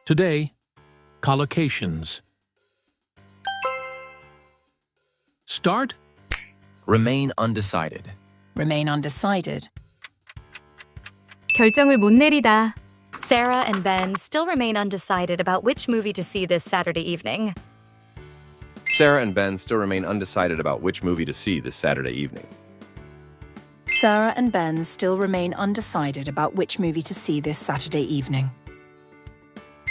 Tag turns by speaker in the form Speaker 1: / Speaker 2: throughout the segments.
Speaker 1: Today, collocations. Start.
Speaker 2: Remain undecided.
Speaker 3: Remain undecided.
Speaker 4: 결정을 못 내리다.
Speaker 5: Sarah and Ben still remain undecided about which movie to see this Saturday evening.
Speaker 6: Sarah and Ben still remain undecided about which movie to see this Saturday evening.
Speaker 3: Sarah and Ben still remain undecided about which movie to see this Saturday evening.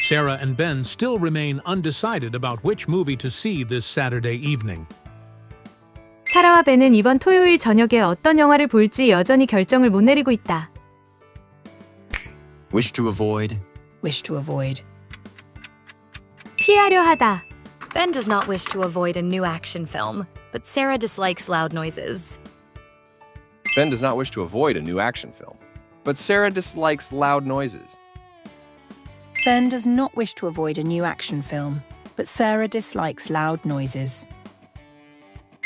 Speaker 1: Sarah and Ben still remain undecided about which movie to see this Saturday evening.
Speaker 4: 사라와 벤은 이번 토요일 저녁에 어떤 영화를 볼지 여전히 결정을 못 내리고 있다.
Speaker 2: Wish to avoid.
Speaker 3: Wish to avoid.
Speaker 4: 피하려 하다.
Speaker 5: Ben does not wish to avoid a new action film, but Sarah dislikes loud noises.
Speaker 6: Ben does not wish to avoid a new action film, but Sarah dislikes loud noises.
Speaker 3: Ben does not wish to avoid a new action film, but Sarah dislikes loud noises.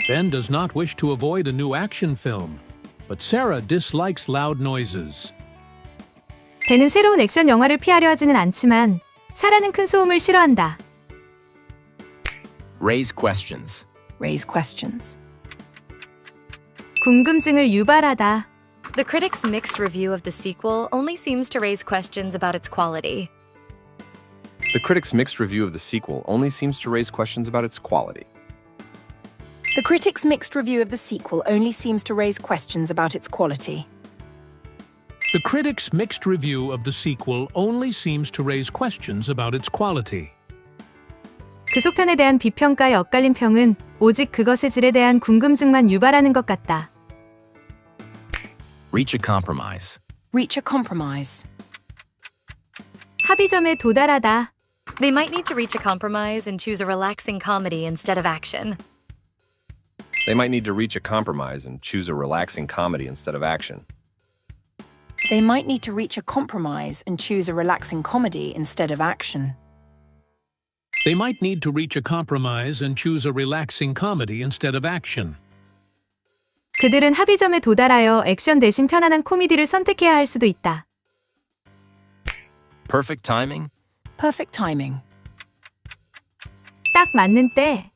Speaker 1: Ben does not wish to avoid a new action film, but Sarah dislikes loud noises.
Speaker 4: 벤은 새로운 액션 영화를 피하려 하지는 않지만 사라는 큰 소음을 싫어한다.
Speaker 2: Raise questions.
Speaker 3: Raise questions.
Speaker 4: 궁금증을 유발하다.
Speaker 5: The critics' mixed review of the sequel only seems to raise questions about its quality.
Speaker 6: The critics' mixed review of the sequel only seems to raise questions about its quality.
Speaker 3: The critics' mixed review of the sequel only seems to raise questions about its quality.
Speaker 1: The critics' mixed review of the sequel only seems to raise questions about its quality.
Speaker 4: 그 속편에 대한 비평가의 엇갈린 평은 오직 그것의 질에 대한 궁금증만 유발하는 것 같다.
Speaker 2: Reach a compromise.
Speaker 3: Reach a compromise.
Speaker 4: 합의점에 도달하다.
Speaker 5: They might need to reach a compromise and choose a relaxing comedy instead of action.
Speaker 6: They might need to reach a compromise and choose a relaxing comedy instead of action.
Speaker 3: They might need to reach a compromise and choose a relaxing comedy instead of action.
Speaker 1: They might need to reach a compromise and choose a relaxing comedy instead of action.
Speaker 4: 그들은 합의점에 도달하여 액션 대신 편안한 코미디를 선택해야 할 수도 있다.
Speaker 2: Perfect timing.
Speaker 3: Perfect timing.
Speaker 4: 딱 맞는 때.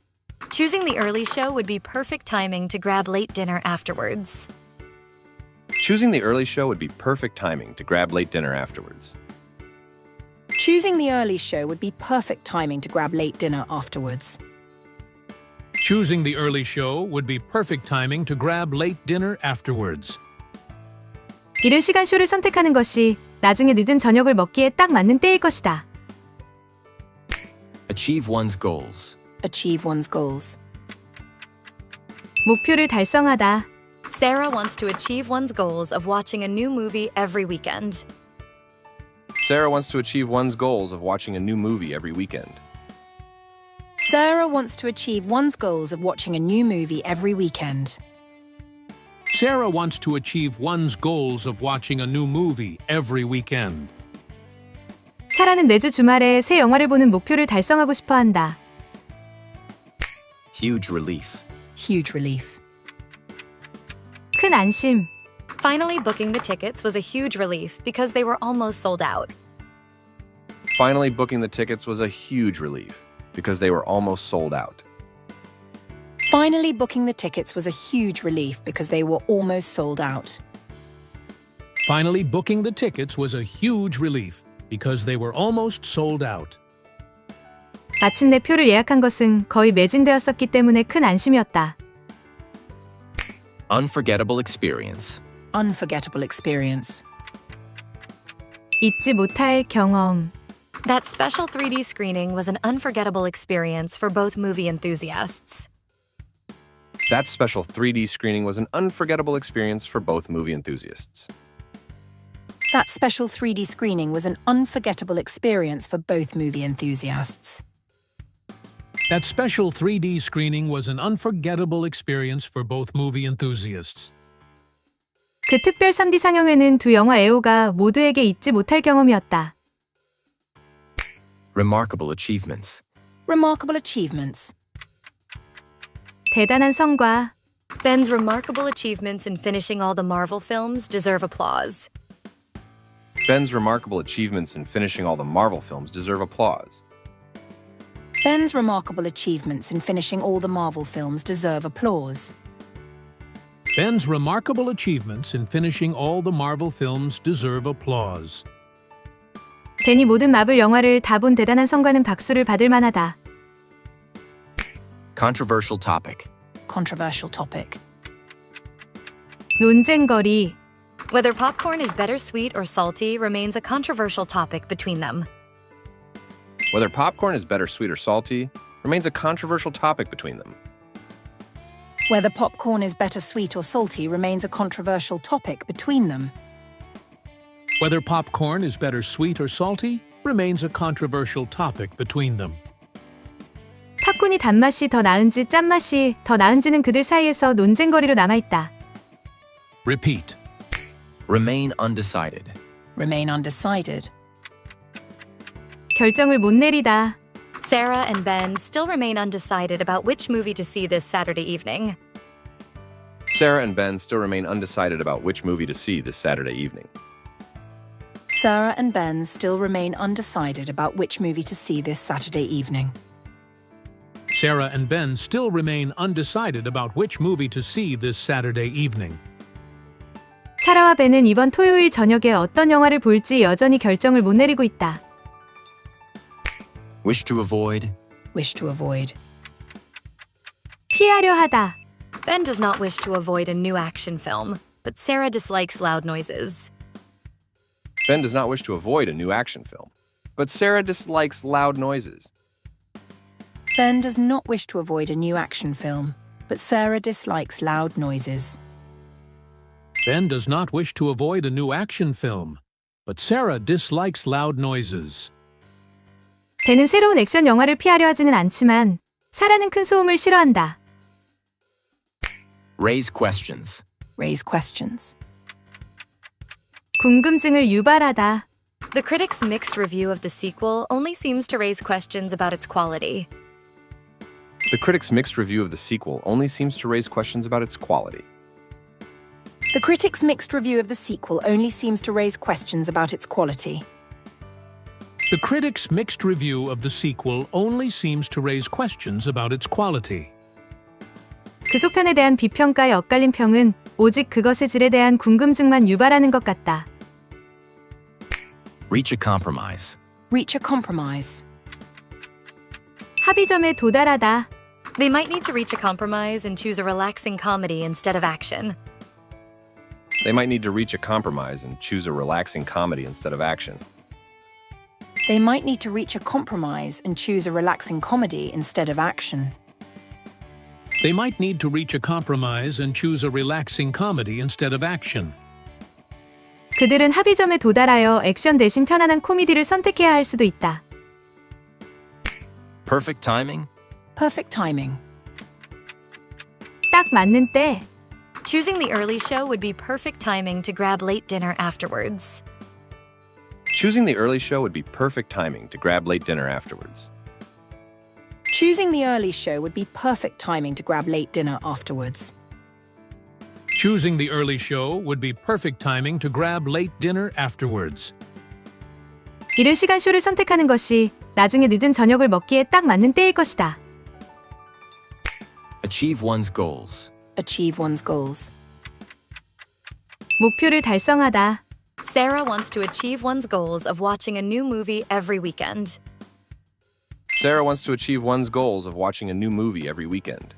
Speaker 5: Choosing the early show would be perfect timing to grab late dinner afterwards.
Speaker 6: Choosing the early show would be perfect timing to grab late dinner afterwards.
Speaker 3: Choosing the early show would be perfect timing to grab late dinner afterwards.
Speaker 1: Choosing the early show would be perfect timing to grab late dinner afterwards.
Speaker 4: 이른 시간 쇼를 선택하는 것이 나중에 늦은 저녁을 먹기에 딱 맞는 때일 것이다.
Speaker 2: Achieve one's goals.
Speaker 3: Achieve one's goals.
Speaker 4: 목표를 달성하다.
Speaker 5: Sarah wants to achieve one's goals of watching a new movie every weekend.
Speaker 6: Sarah wants to achieve one's goals of watching a new movie every weekend.
Speaker 3: Sarah wants to achieve one's goals of watching a new movie every weekend.
Speaker 1: Sarah wants to achieve one's goals of watching a new movie every weekend.
Speaker 4: 사라는 매주 주말에 새 영화를 보는 목표를 달성하고 싶어 한다.
Speaker 2: Huge relief.
Speaker 3: Huge relief.
Speaker 4: 큰 안심.
Speaker 5: Finally booking the tickets was a huge relief because they were almost sold out.
Speaker 6: Finally booking the tickets was a huge relief because they were almost sold out.
Speaker 3: Finally booking the tickets was a huge relief because they were almost sold out.
Speaker 1: Finally booking the tickets was a huge relief because they were almost sold out.
Speaker 4: 마침내 표를 예약한 것은 거의 매진되었었기 때문에 큰 안심이었다.
Speaker 2: Unforgettable experience.
Speaker 3: Unforgettable experience.
Speaker 4: 잊지 못할 경험.
Speaker 5: That special 3D screening was an unforgettable experience for both movie enthusiasts.
Speaker 6: That special 3D screening was an unforgettable experience for both movie enthusiasts.
Speaker 3: That special 3D screening was an unforgettable experience for both movie enthusiasts.
Speaker 1: That special 3D screening was an unforgettable experience for both movie enthusiasts.
Speaker 4: 그 특별 3D 상영회는 두 영화 애호가 모두에게 잊지 못할 경험이었다.
Speaker 2: Remarkable achievements.
Speaker 3: Remarkable achievements.
Speaker 4: 대단한 성과.
Speaker 5: Ben's remarkable achievements in finishing all the Marvel films deserve applause.
Speaker 6: Ben's remarkable achievements in finishing all the Marvel films deserve applause.
Speaker 3: Ben's remarkable achievements in finishing all the Marvel films deserve applause.
Speaker 1: Ben's remarkable achievements in finishing all the Marvel films deserve applause.
Speaker 4: 벤이 모든 마블 영화를 다 본 대단한 성과는 박수를 받을 만하다.
Speaker 2: Controversial topic.
Speaker 3: Controversial topic.
Speaker 4: 논쟁거리.
Speaker 5: Whether popcorn is better sweet or salty remains a controversial topic between them.
Speaker 6: Whether popcorn is better sweet or salty remains a controversial topic between them.
Speaker 3: Whether popcorn is better sweet or salty remains a controversial topic between them.
Speaker 1: Whether popcorn is better sweet or salty remains a controversial topic between them.
Speaker 4: 팝콘이 단맛이 더 나은지 짠맛이 더 나은지는 그들 사이에서 논쟁거리로 남아있다.
Speaker 1: Repeat.
Speaker 2: Remain undecided.
Speaker 3: Remain undecided.
Speaker 4: 결정을 못 내리다.
Speaker 5: Sarah and Ben still remain undecided about which movie to see this Saturday evening.
Speaker 6: Sarah and Ben still remain undecided about which movie to see this Saturday evening.
Speaker 3: Sarah and Ben still remain undecided about which movie to see this Saturday evening.
Speaker 1: Sarah and Ben still remain undecided about which movie to see this Saturday evening.
Speaker 4: 사라와 벤은 이번 토요일 저녁에 어떤 영화를 볼지 여전히 결정을 못 내리고 있다.
Speaker 2: Wish to avoid.
Speaker 3: Wish to avoid.
Speaker 4: 피하려 하다.
Speaker 5: Ben does not wish to avoid a new action film, but Sarah dislikes loud noises.
Speaker 6: Ben does not wish to avoid a new action film, but Sarah dislikes loud noises.
Speaker 3: Ben does not wish to avoid a new action film, but Sarah dislikes loud noises.
Speaker 1: Ben does not wish to avoid a new action film, but Sarah dislikes loud noises.
Speaker 4: 벤은 새로운 액션 영화를 피하려 하지는 않지만 사라는 큰 소음을 싫어한다.
Speaker 2: Raise questions.
Speaker 3: Raise questions.
Speaker 4: 궁금증을 유발하다.
Speaker 5: The critics' mixed review of the sequel only seems to raise questions about its quality.
Speaker 6: The critics' mixed review of the sequel only seems to raise questions about its quality.
Speaker 3: The critics' mixed review of the sequel only seems to raise questions about its quality.
Speaker 1: The critics' mixed review of the sequel only seems to raise questions about its quality.
Speaker 4: 그 속편에 대한 비평가의 엇갈린 평은 오직 그것의 질에 대한 궁금증만 유발하는 것 같다.
Speaker 2: Reach a compromise.
Speaker 3: Reach a compromise.
Speaker 4: 합의점에 도달하다.
Speaker 5: They might need to reach a compromise and choose a relaxing comedy instead of action.
Speaker 6: They might need to reach a compromise and choose a relaxing comedy instead of action.
Speaker 3: They might need to reach a compromise and choose a relaxing comedy instead of action.
Speaker 1: They might need to reach a compromise and choose a relaxing comedy instead of action.
Speaker 4: 그들은 합의점에 도달하여 액션 대신 편안한 코미디를 선택해야 할 수도 있다.
Speaker 2: Perfect timing.
Speaker 3: Perfect timing.
Speaker 4: 딱 맞는 때.
Speaker 5: Choosing the early show would be perfect timing to grab late dinner afterwards.
Speaker 6: Choosing the early show would be perfect timing to grab late dinner afterwards.
Speaker 3: Choosing the early show would be perfect timing to grab late dinner afterwards.
Speaker 1: Choosing the early show would be perfect timing to grab late dinner afterwards.
Speaker 4: 이른 시간 쇼를 선택하는 것이 나중에 늦은 저녁을 먹기에 딱 맞는 때일 것이다.
Speaker 2: Achieve one's goals.
Speaker 3: Achieve one's goals.
Speaker 4: 목표를 달성하다.
Speaker 5: Sarah wants to achieve one's goals of watching a new movie every weekend.
Speaker 6: Sarah wants to achieve one's goals of watching a new movie every weekend.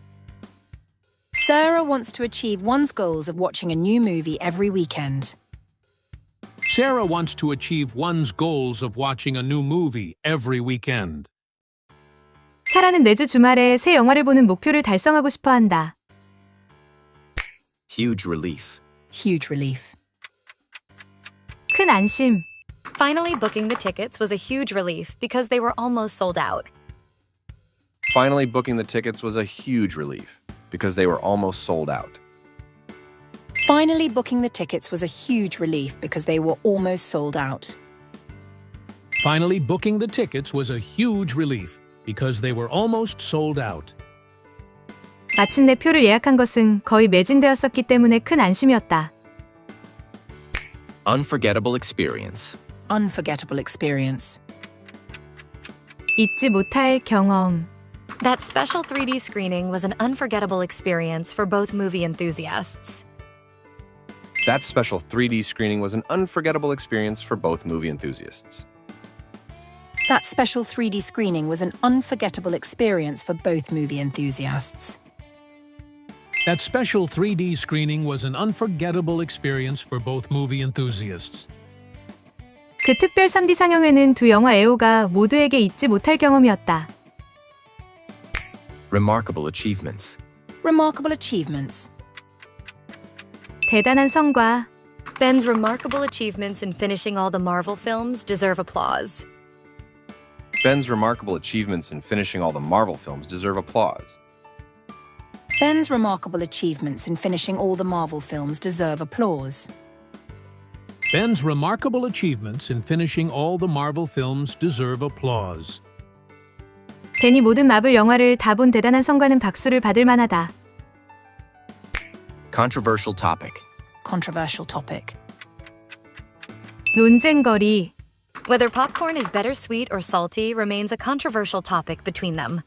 Speaker 3: Sarah wants to achieve one's goals of watching a new movie every weekend.
Speaker 1: Sarah wants to achieve one's goals of watching a new movie every weekend.
Speaker 4: 사라는 매주 주말에 새 영화를 보는 목표를 달성하고 싶어 한다.
Speaker 2: Huge relief.
Speaker 3: Huge relief.
Speaker 4: 큰 안심.
Speaker 5: Finally booking the tickets was a huge relief because they were almost sold out.
Speaker 6: Finally booking the tickets was a huge relief because they were almost sold out.
Speaker 3: Finally booking the tickets was a huge relief because they were almost sold out.
Speaker 1: Finally booking the tickets was a huge relief because they were almost sold out.
Speaker 4: 마침내 표를 예약한 것은 거의 매진되었었기 때문에 큰 안심이었다.
Speaker 2: Unforgettable experience.
Speaker 3: unforgettable experience.
Speaker 4: 잊지 못할 경험.
Speaker 5: That special 3D screening was an unforgettable experience for both movie enthusiasts.
Speaker 6: That special 3D screening was an unforgettable experience for both movie enthusiasts.
Speaker 3: That special 3D screening was an unforgettable experience for both movie enthusiasts.
Speaker 1: That special 3D screening was an unforgettable experience for both movie enthusiasts.
Speaker 4: 그 특별 3D 상영회는 두 영화 애호가 모두에게 잊지 못할 경험이었다.
Speaker 2: Remarkable achievements.
Speaker 3: Remarkable achievements.
Speaker 4: 대단한 성과.
Speaker 5: Ben's remarkable achievements in finishing all the Marvel films deserve applause.
Speaker 6: Ben's remarkable achievements in finishing all the Marvel films deserve applause.
Speaker 3: Ben's remarkable achievements in finishing all the Marvel films deserve applause.
Speaker 1: Ben's remarkable achievements in finishing all the Marvel films deserve applause.
Speaker 4: 벤이 모든 마블 영화를 다 본 대단한 성과는 박수를 받을 만하다.
Speaker 2: Controversial topic.
Speaker 3: Controversial topic.
Speaker 4: 논쟁거리.
Speaker 5: Whether popcorn is better sweet or salty remains a controversial topic between them.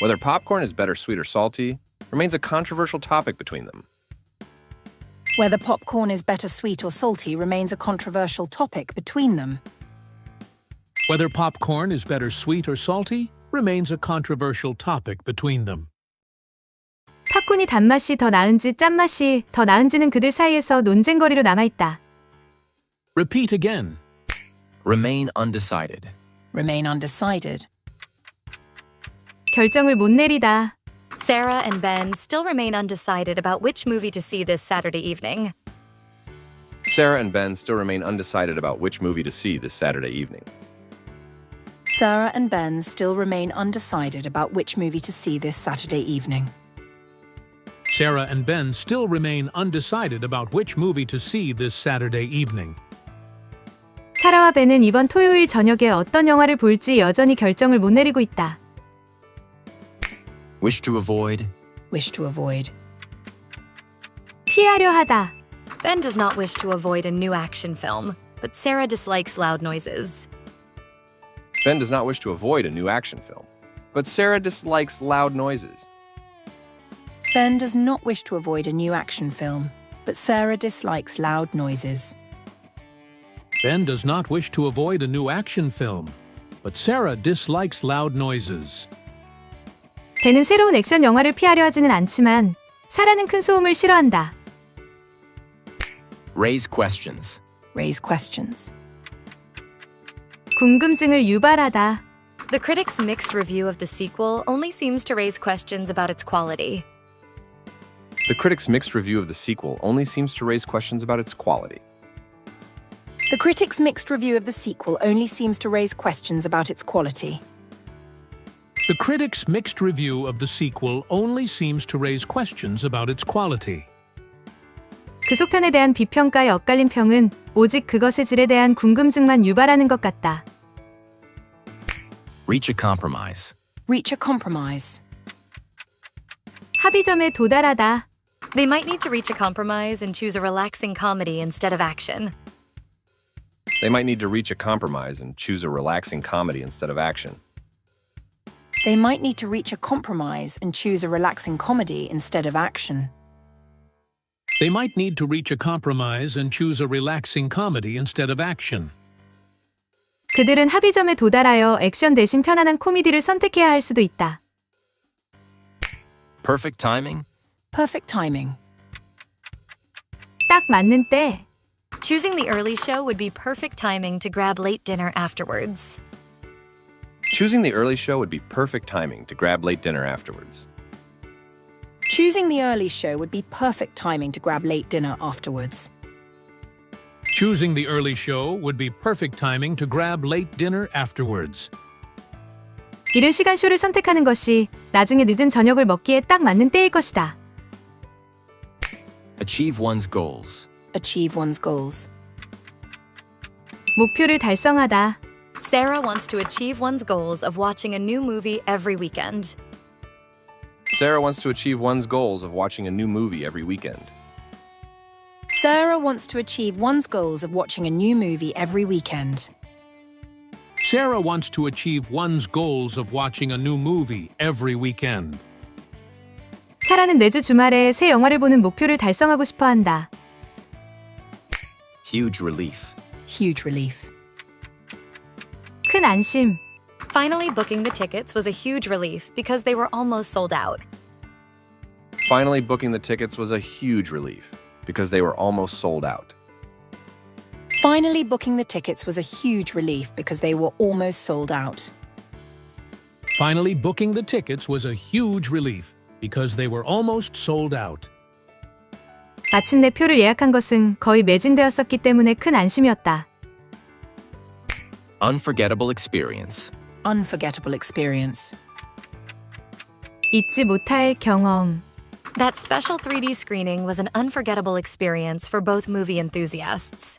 Speaker 6: Whether popcorn is better sweet or salty remains a controversial topic between them.
Speaker 3: Whether popcorn is better sweet or salty remains a controversial topic between them.
Speaker 1: Whether popcorn is better sweet or salty remains a controversial topic between them.
Speaker 4: 팝콘이 단맛이 더 나은지 짠맛이 더 나은지는 그들 사이에서 논쟁거리로 남아있다.
Speaker 1: Repeat again.
Speaker 2: Remain undecided.
Speaker 3: Remain undecided.
Speaker 4: 결정을 못 내리다.
Speaker 5: Sarah and Ben still remain undecided about which movie to see this Saturday evening.
Speaker 6: Sarah and Ben still remain undecided about which movie to see this Saturday evening.
Speaker 3: Sarah and Ben still remain undecided about which movie to see this Saturday evening.
Speaker 1: Sarah and Ben still remain undecided about which movie to see this Saturday evening.
Speaker 4: 사라와 벤은 이번 토요일 저녁에 어떤 영화를 볼지 여전히 결정을 못 내리고 있다.
Speaker 2: Wish to avoid.
Speaker 3: Wish to avoid.
Speaker 4: 피하려 하다.
Speaker 5: Ben does not wish to avoid a new action film, but Sarah dislikes loud noises.
Speaker 6: Ben does not wish to avoid a new action film, but Sarah dislikes loud noises.
Speaker 3: Ben does not wish to avoid a new action film, but Sarah dislikes loud noises.
Speaker 1: Ben does not wish to avoid a new action film, but Sarah dislikes loud noises.
Speaker 4: 벤은 새로운 액션 영화를 피하려 하지는 않지만 사라는 큰 소음을 싫어한다.
Speaker 2: Raise questions.
Speaker 3: Raise questions.
Speaker 4: 궁금증을 유발하다.
Speaker 5: The critics' mixed review of the sequel only seems to raise questions about its quality.
Speaker 6: The critics' mixed review of the sequel only seems to raise questions about its quality.
Speaker 3: The critics' mixed review of the sequel only seems to raise questions about its quality.
Speaker 1: The critics' mixed review of the sequel only seems to raise questions about its quality.
Speaker 4: 그속편에 대한 비평가의 엇갈린 평은 오직 그것의 질에 대한 궁금증만 유발하는 것 같다.
Speaker 2: Reach a compromise.
Speaker 3: Reach a compromise.
Speaker 4: 합의점에 도달하다.
Speaker 5: They might need to reach a compromise and choose a relaxing comedy instead of action.
Speaker 6: They might need to reach a compromise and choose a relaxing comedy instead of action.
Speaker 3: They might need to reach a compromise and choose a relaxing comedy instead of action.
Speaker 1: They might need to reach a compromise and choose a relaxing comedy instead of action.
Speaker 4: 그들은 합의점에 도달하여 액션 대신 편안한 코미디를 선택해야 할 수도 있다.
Speaker 2: Perfect timing.
Speaker 3: Perfect timing.
Speaker 4: 딱 맞는 때.
Speaker 5: Choosing the early show would be perfect timing to grab late dinner afterwards.
Speaker 6: Choosing the early show would be perfect timing to grab late dinner afterwards.
Speaker 3: Choosing the early show would be perfect timing to grab late dinner afterwards.
Speaker 1: Choosing the early show would be perfect timing to grab late dinner afterwards.
Speaker 4: 이른 시간 쇼를 선택하는 것이 나중에 늦은 저녁을 먹기에 딱 맞는 때일 것이다.
Speaker 2: Achieve one's goals.
Speaker 3: Achieve one's goals.
Speaker 4: 목표를 달성하다.
Speaker 5: Sarah wants to achieve one's goals of watching a new movie every weekend.
Speaker 6: Sarah wants to achieve one's goals of watching a new movie every weekend.
Speaker 3: Sarah wants to achieve one's goals of watching a new movie every weekend.
Speaker 1: Sarah wants to achieve one's goals of watching a new movie every weekend.
Speaker 4: 사라는 매주 주말에 새 영화를 보는 목표를 달성하고 싶어 한다.
Speaker 2: Huge relief.
Speaker 3: Huge relief.
Speaker 4: 큰 안심.
Speaker 5: Finally booking the tickets was a huge relief because they were almost sold out.
Speaker 6: Finally booking the tickets was a huge relief because they were almost sold out.
Speaker 3: Finally booking the tickets was a huge relief because they were almost sold out.
Speaker 1: Finally booking the tickets was a huge relief because they were almost sold out.
Speaker 4: 마침내 표를 예약한 것은 거의 매진되었었기 때문에 큰 안심이었다.
Speaker 2: Unforgettable experience.
Speaker 3: Unforgettable experience.
Speaker 4: 잊지 못할 경험.
Speaker 5: That special 3D screening was an unforgettable experience for both movie enthusiasts.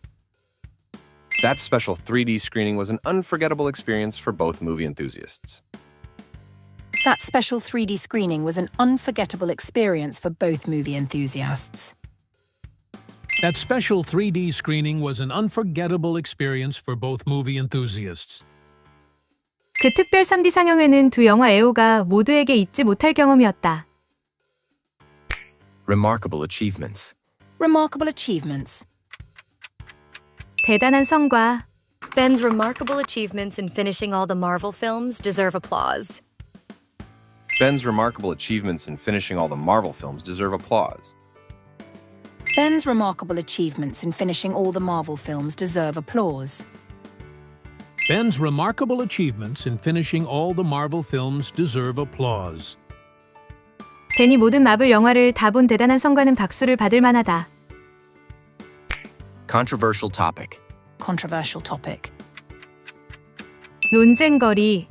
Speaker 6: That special 3D screening was an unforgettable experience for both movie enthusiasts.
Speaker 3: That special 3D screening was an unforgettable experience for both movie enthusiasts.
Speaker 1: That special 3D screening was an unforgettable experience for both movie enthusiasts.
Speaker 4: 그 특별 3D 상영회는 두 영화 애호가 모두에게 잊지 못할 경험이었다.
Speaker 2: Remarkable achievements.
Speaker 3: Remarkable achievements.
Speaker 4: 대단한 성과.
Speaker 5: Ben's remarkable achievements in finishing all the Marvel films deserve applause.
Speaker 6: Ben's remarkable achievements in finishing all the Marvel films deserve applause.
Speaker 3: Ben's remarkable achievements in finishing all the Marvel films deserve applause.
Speaker 1: Ben's remarkable achievements in finishing all the Marvel films deserve applause.
Speaker 4: 벤이 모든 마블 영화를 다 본 대단한 성과는 박수를 받을 만하다.
Speaker 2: Controversial topic.
Speaker 3: Controversial topic.
Speaker 4: 논쟁거리.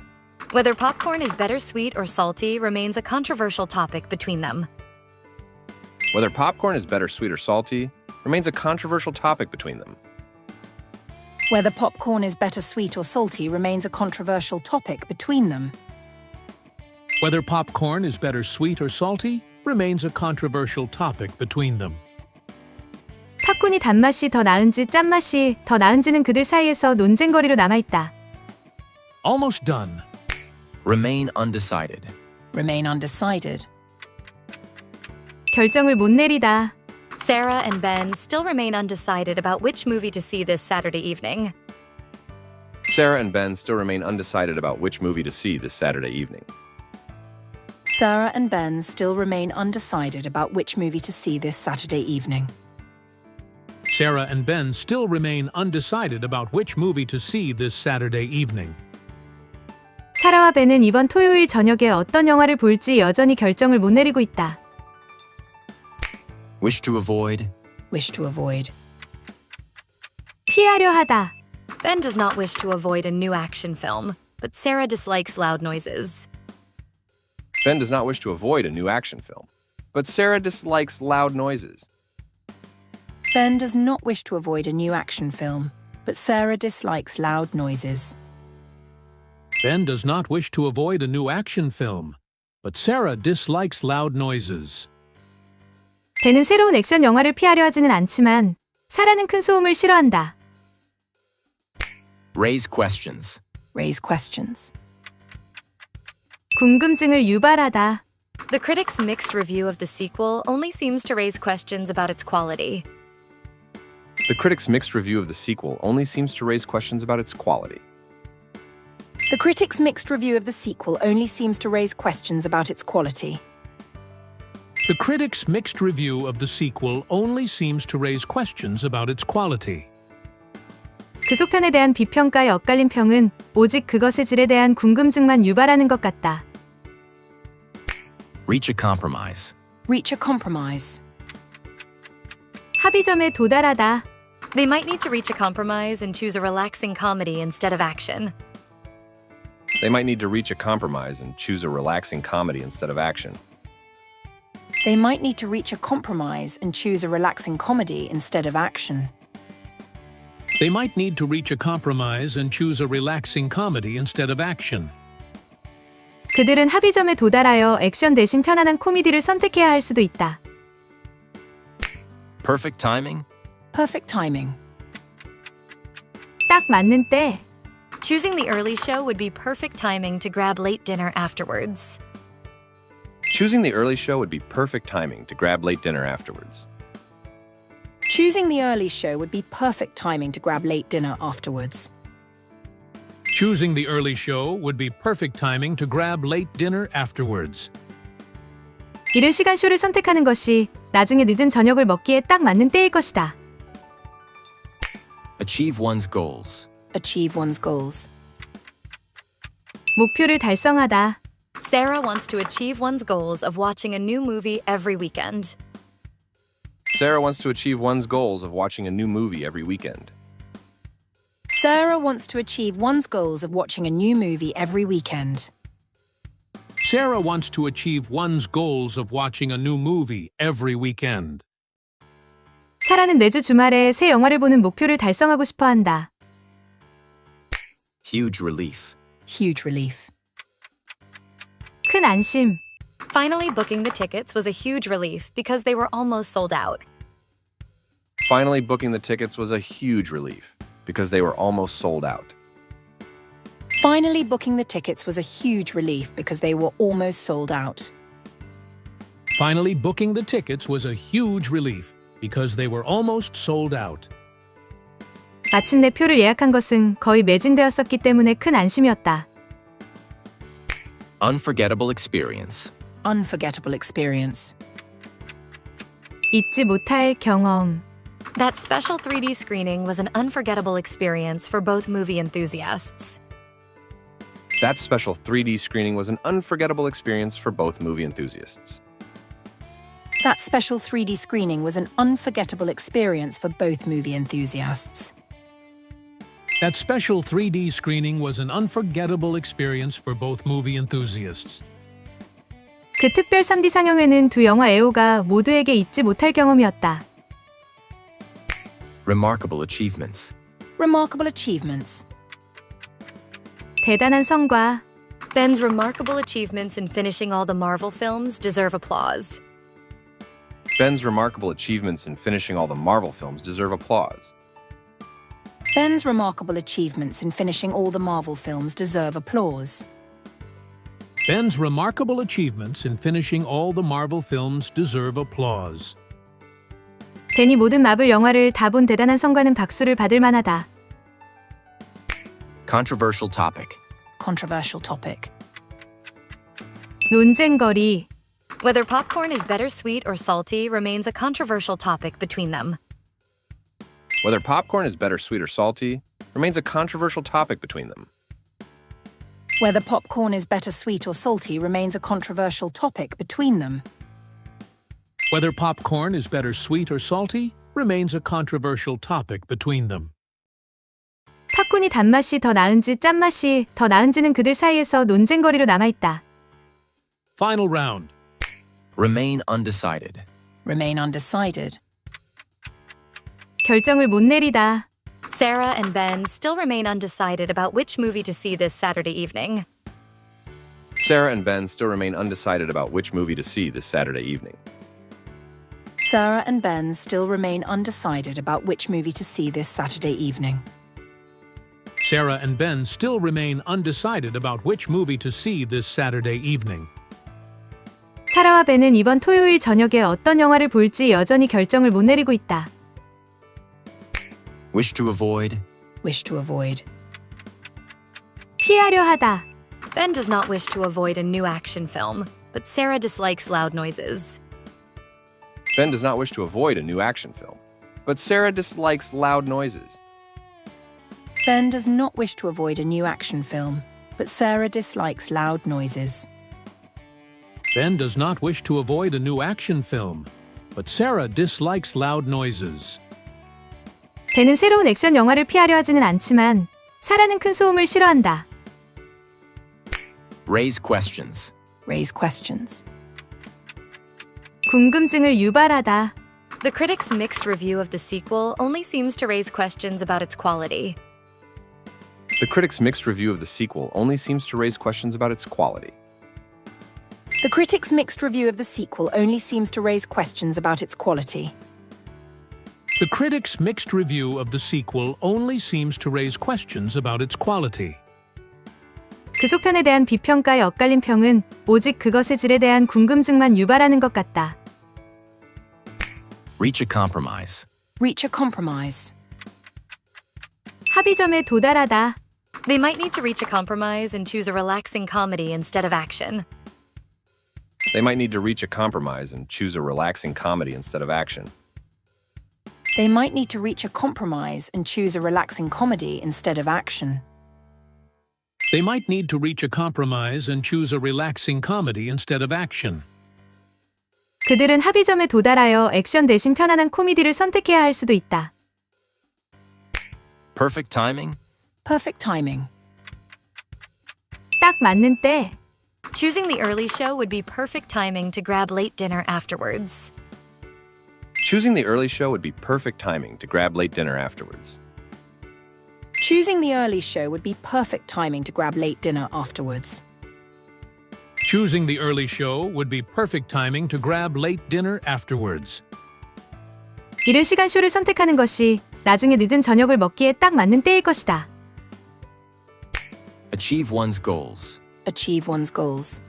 Speaker 5: Whether popcorn is better sweet or salty remains a controversial topic between them.
Speaker 6: Whether popcorn is better sweet or salty remains a controversial topic between them.
Speaker 3: Whether popcorn is better sweet or salty remains a controversial topic between them.
Speaker 1: Whether popcorn is better sweet or salty remains a controversial topic between them.
Speaker 4: 팝콘이 단맛이 더 나은지 짠맛이 더 나은지는 그들 사이에서 논쟁거리로 남아있다.
Speaker 1: Almost done.
Speaker 2: Remain undecided.
Speaker 3: Remain undecided.
Speaker 4: 결정을 못 내리다.
Speaker 5: Sarah and Ben still remain undecided about which movie to see this Saturday evening.
Speaker 6: Sarah and Ben still remain undecided about which movie to see this Saturday evening.
Speaker 3: Sarah and Ben still remain undecided about which movie to see this Saturday evening.
Speaker 1: Sarah and Ben still remain undecided about which movie to see this Saturday evening.
Speaker 4: 사라와 벤은 이번 토요일 저녁에 어떤 영화를 볼지 여전히 결정을 못 내리고 있다.
Speaker 2: Wish to avoid.
Speaker 3: Wish to avoid.
Speaker 4: 피하려 하다.
Speaker 5: Ben does not wish to avoid a new action film, but Sarah dislikes loud noises.
Speaker 6: Ben does not wish to avoid a new action film, but Sarah dislikes loud noises.
Speaker 3: Ben does not wish to avoid a new action film, but Sarah dislikes loud noises.
Speaker 1: Ben does not wish to avoid a new action film, but Sarah dislikes loud noises.
Speaker 4: 벤은 새로운 액션 영화를 피하려 하지는 않지만 사라는 큰 소음을 싫어한다.
Speaker 2: Raise questions.
Speaker 3: Raise questions.
Speaker 4: 궁금증을 유발하다.
Speaker 5: The critics' mixed review of the sequel only seems to raise questions about its quality.
Speaker 6: The critics' mixed review of the sequel only seems to raise questions about its quality.
Speaker 3: The critics' mixed review of the sequel only seems to raise questions about its quality.
Speaker 1: The critics' mixed review of the sequel only seems to raise questions about its quality.
Speaker 4: 그속편에 대한 비평가의 엇갈린 평은 오직 그것의 질에 대한 궁금증만 유발하는 것 같다.
Speaker 2: Reach a compromise.
Speaker 3: Reach a compromise.
Speaker 4: 합의점에 도달하다.
Speaker 5: They might need to reach a compromise and choose a relaxing comedy instead of action.
Speaker 6: They might need to reach a compromise and choose a relaxing comedy instead of action.
Speaker 3: They might need to reach a compromise and choose a relaxing comedy instead of action.
Speaker 1: They might need to reach a compromise and choose a relaxing comedy instead of action.
Speaker 4: 그들은 합의점에 도달하여 액션 대신 편안한 코미디를 선택해야 할 수도 있다.
Speaker 2: Perfect timing.
Speaker 3: Perfect timing.
Speaker 4: 딱 맞는 때.
Speaker 5: Choosing the early show would be perfect timing to grab late dinner afterwards.
Speaker 6: Choosing the early show would be perfect timing to grab late dinner afterwards.
Speaker 3: Choosing the early show would be perfect timing to grab late dinner afterwards.
Speaker 1: Choosing the early show would be perfect timing to grab late dinner afterwards.
Speaker 4: 이른 시간 쇼를 선택하는 것이 나중에 늦은 저녁을 먹기에 딱 맞는 때일 것이다.
Speaker 2: Achieve one's goals.
Speaker 3: Achieve one's goals.
Speaker 4: 목표를 달성하다.
Speaker 5: Sarah wants to achieve one's goals of watching a new movie every weekend.
Speaker 6: Sarah wants to achieve one's goals of watching a new movie every weekend.
Speaker 3: Sarah wants to achieve one's goals of watching a new movie every weekend.
Speaker 1: Sarah wants to achieve one's goals of watching a new movie every weekend.
Speaker 4: 사라는 매주 주말에 새 영화를 보는 목표를 달성하고 싶어 한다.
Speaker 2: Huge relief.
Speaker 3: Huge relief.
Speaker 4: 큰 안심.
Speaker 5: Finally booking the tickets was a huge relief because they were almost sold out.
Speaker 6: Finally booking the tickets was a huge relief because they were almost sold out.
Speaker 3: Finally booking the tickets was a huge relief because they were almost sold out.
Speaker 1: Finally booking the tickets was a huge relief because they were almost sold out.
Speaker 4: 마침내 표를 예약한 것은 거의 매진되었었기 때문에 큰 안심이었다.
Speaker 2: Unforgettable experience.
Speaker 3: Unforgettable experience.
Speaker 4: 잊지 못할 경험.
Speaker 5: That special 3D screening was an unforgettable experience for both movie enthusiasts.
Speaker 6: That special 3D screening was an unforgettable experience for both movie enthusiasts.
Speaker 3: That special 3D screening was an unforgettable experience for both movie enthusiasts.
Speaker 1: That special 3D screening was an unforgettable experience for both movie enthusiasts.
Speaker 4: 그 특별 3D 상영회는 두 영화 애호가 모두에게 잊지 못할 경험이었다.
Speaker 2: Remarkable achievements.
Speaker 3: Remarkable achievements.
Speaker 4: 대단한 성과.
Speaker 5: Ben's remarkable achievements in finishing all the Marvel films deserve applause.
Speaker 6: Ben's remarkable achievements in finishing all the Marvel films deserve applause.
Speaker 3: Ben's remarkable achievements in finishing all the Marvel films deserve applause.
Speaker 1: Ben's remarkable achievements in finishing all the Marvel films deserve applause.
Speaker 4: 벤이 모든 마블 영화를 다 본 대단한 성과는 박수를 받을 만하다.
Speaker 2: Controversial topic.
Speaker 3: Controversial topic.
Speaker 4: 논쟁거리.
Speaker 5: Whether popcorn is better sweet or salty remains a controversial topic between them.
Speaker 6: Whether popcorn is better sweet or salty remains a controversial topic between them.
Speaker 3: Whether popcorn is better sweet or salty remains a controversial topic between them.
Speaker 1: Whether popcorn is better sweet or salty remains a controversial topic between them.
Speaker 4: 팝콘이 단맛이 더 나은지 짠맛이 더 나은지는 그들 사이에서 논쟁거리로 남아있다.
Speaker 1: Final round.
Speaker 2: Remain undecided.
Speaker 3: Remain undecided.
Speaker 4: 결정을 못 내리다.
Speaker 5: Sarah and Ben still remain undecided about which movie to see this Saturday evening.
Speaker 6: Sarah and Ben still remain undecided about which movie to see this Saturday evening.
Speaker 3: Sarah and Ben still remain undecided about which movie to see this Saturday evening.
Speaker 1: Sarah and Ben still remain undecided about which movie to see this Saturday evening.
Speaker 4: 사라와 벤은 이번 토요일 저녁에 어떤 영화를 볼지 여전히 결정을 못 내리고 있다.
Speaker 2: Wish to avoid.
Speaker 3: Wish to avoid.
Speaker 4: 피하려 하다.
Speaker 5: Ben does not wish to avoid a new action film, but Sarah dislikes loud noises.
Speaker 6: Ben does not wish to avoid a new action film, but Sarah dislikes loud noises.
Speaker 3: Ben does not wish to avoid a new action film, but Sarah dislikes loud noises.
Speaker 1: Ben does not wish to avoid a new action film, but Sarah dislikes loud noises.
Speaker 4: 벤은 새로운 액션 영화를 피하려 하지는 않지만 사라는 큰 소음을 싫어한다.
Speaker 2: Raise questions.
Speaker 3: Raise questions.
Speaker 4: 궁금증을 유발하다.
Speaker 5: The critics' mixed review of the sequel only seems to raise questions about its quality.
Speaker 6: The critics' mixed review of the sequel only seems to raise questions about its quality.
Speaker 3: The critics' mixed review of the sequel only seems to raise questions about its quality.
Speaker 1: The critics' mixed review of the sequel only seems to raise questions about its quality.
Speaker 4: 그 속편에 대한 비평가의 엇갈린 평은 오직 그것의 질에 대한 궁금증만 유발하는 것 같다.
Speaker 2: Reach a compromise.
Speaker 3: Reach a compromise.
Speaker 4: 합의점에 도달하다.
Speaker 5: They might need to reach a compromise and choose a relaxing comedy instead of action.
Speaker 6: They might need to reach a compromise and choose a relaxing comedy instead of action.
Speaker 3: They might need to reach a compromise and choose a relaxing comedy instead of action.
Speaker 1: They might need to reach a compromise and choose a relaxing comedy instead of action.
Speaker 4: 그들은 합의점에 도달하여 액션 대신 편안한 코미디를 선택해야 할 수도 있다.
Speaker 2: Perfect timing.
Speaker 3: Perfect timing.
Speaker 4: 딱 맞는 때.
Speaker 5: Choosing the early show would be perfect timing to grab late dinner afterwards.
Speaker 6: Choosing the early show would be perfect timing to grab late dinner afterwards.
Speaker 3: Choosing the early show would be perfect timing to grab late dinner afterwards.
Speaker 1: Choosing the early show would be perfect timing to grab late dinner afterwards.
Speaker 4: 이른 시간 쇼를 선택하는 것이 나중에 늦은 저녁을 먹기에 딱 맞는 때일 것이다.
Speaker 2: Achieve one's goals.
Speaker 3: Achieve one's goals.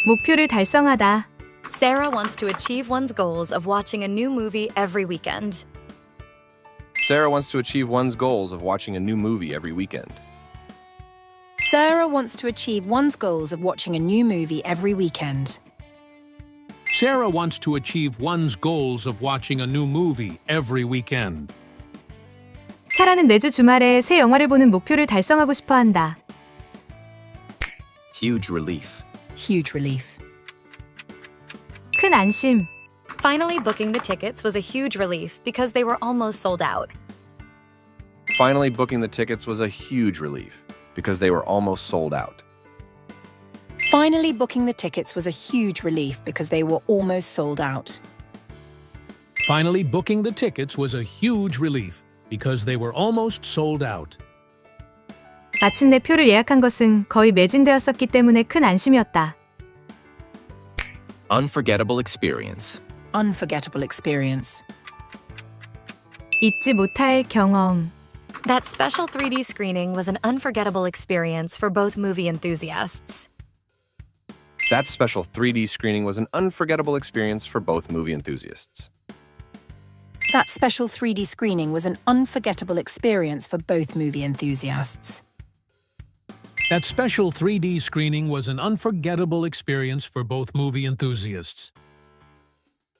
Speaker 4: 목표를 달성하다.
Speaker 5: Sarah wants to achieve one's goals of watching a new movie every weekend.
Speaker 6: Sarah wants to achieve one's goals of watching a new movie every weekend.
Speaker 3: Sarah wants to achieve one's goals of watching a new movie every weekend.
Speaker 1: Sarah wants to achieve one's goals of watching a new movie every weekend.
Speaker 4: 사라는 매주 주말에 새 영화를 보는 목표를 달성하고 싶어 한다.
Speaker 2: Huge relief.
Speaker 3: Huge relief.
Speaker 4: 큰 안심.
Speaker 5: Finally booking the tickets was a huge relief because they were almost sold out.
Speaker 6: Finally booking the tickets was a huge relief because they were almost sold out.
Speaker 3: Finally booking the tickets was a huge relief because they were almost sold out.
Speaker 1: Finally booking the tickets was a huge relief because they were almost sold out.
Speaker 4: 마침내 표를 예약한 것은 거의 매진되었었기 때문에 큰 안심이었다.
Speaker 2: Unforgettable experience.
Speaker 3: Unforgettable experience.
Speaker 4: 잊지 못할 경험.
Speaker 5: That special 3D screening was an unforgettable experience for both movie enthusiasts.
Speaker 6: That special 3D screening was an unforgettable experience for both movie enthusiasts.
Speaker 3: That special 3D screening was an unforgettable experience for both movie enthusiasts.
Speaker 1: That special 3D screening was an unforgettable experience for both movie enthusiasts.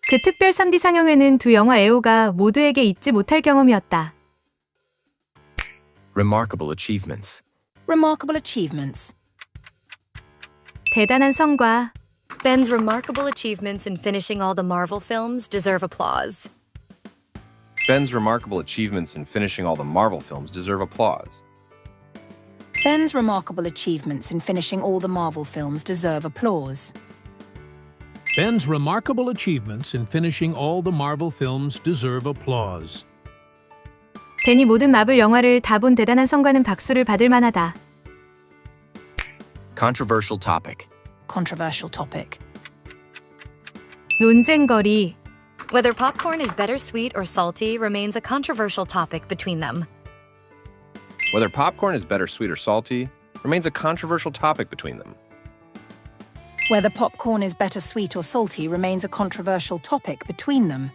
Speaker 4: 그 특별 3D 상영회는 두 영화 애호가 모두에게 잊지 못할 경험이었다.
Speaker 2: Remarkable achievements.
Speaker 3: Remarkable achievements.
Speaker 4: 대단한 성과.
Speaker 5: Ben's remarkable achievements in finishing all the Marvel films deserve applause.
Speaker 6: Ben's remarkable achievements in finishing all the Marvel films deserve applause.
Speaker 3: Ben's remarkable achievements in finishing all the Marvel films deserve applause.
Speaker 1: Ben's remarkable achievements in finishing all the Marvel films deserve applause.
Speaker 4: 벤이 모든 마블 영화를 다 본 대단한 성과는 박수를 받을 만하다.
Speaker 2: Controversial topic.
Speaker 3: Controversial topic.
Speaker 4: 논쟁거리.
Speaker 5: Whether popcorn is better sweet or salty remains a controversial topic between them.
Speaker 6: Whether popcorn is better sweet or salty remains a controversial topic between them.
Speaker 3: Whether popcorn is better sweet or salty remains a controversial topic between them.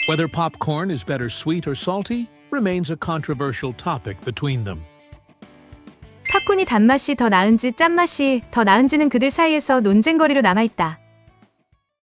Speaker 1: Whether popcorn is better sweet or salty remains a controversial topic between them.
Speaker 4: 팝콘이 단맛이 더 나은지 짠맛이 더 나은지는 그들 사이에서 논쟁거리로 남아있다.